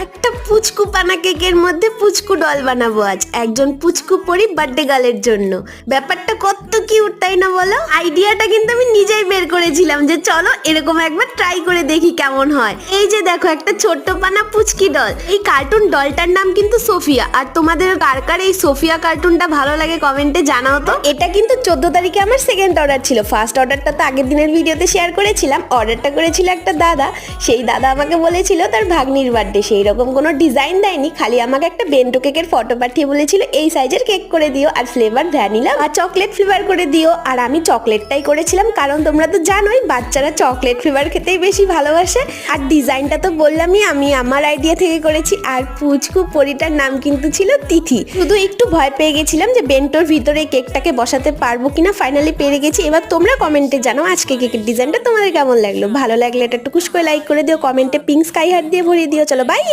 একটা পুচকু পানা কেকের মধ্যে পুচকু ডল বানাবো আজ একজন পুচকু পরি বার্থডে গার্লের জন্য। ব্যাপারটা কত কিউট তাই না বলো? আইডিয়াটা কিন্তু আমি নিজেই বের করেছিলাম যে চলো এরকম একবার ট্রাই করে দেখি কেমন হয়। এই যে দেখো একটা ছোট্ট পানা পুচকি ডল। এই কার্টুন ডলটার নাম কিন্তু সোফিয়া। আর তোমাদের কার কার এই সোফিয়া কার্টুনটা ভালো লাগে কমেন্টে জানাও তো। এটা কিন্তু 14 তারিখে আমার সেকেন্ড অর্ডার ছিল। ফার্স্ট অর্ডারটা তো আগের দিনের ভিডিওতে শেয়ার করেছিলাম। অর্ডারটা করেছিল একটা দাদা। সেই দাদা আমাকে বলেছিল তার ভাগ্নির বার্থডে, সেই রকম কোনো ডিজাইন দেয়নি, খালি আমাকে একটা বেন্টো কেকের ফটো পাঠিয়ে বলেছিল এই সাইজের কেক করে দিও আর ফ্লেভার ভ্যানিলা আর চকলেট ফ্লেভার করে দিও। আর আমি চকলেটটাই করেছিলাম, কারণ তোমরা তো জানোই বাচ্চারা চকলেট ফ্লেভার খেতেই বেশি ভালোবাসে। আর ডিজাইনটা তো বললামই আমি আমার আইডিয়া থেকে করেছি। আর পুচকু পরিটার নাম কিন্তু ছিল তিথি। শুধু একটু ভয় পেয়ে গেছিলাম যে বেন্টোর ভিতরে কেকটাকে বসাতে পারবো কিনা, ফাইনালি পেরে গেছি। এবার তোমরা কমেন্টে জানাও আজকে কেকের ডিজাইনটা তোমাদের কেমন লাগলো। ভালো লাগলে এটা টুকুস করে লাইক করে দিও, কমেন্টে পিঙ্ক স্কাই হার্ট দিয়ে ভরিয়ে দিও। চলো বাই।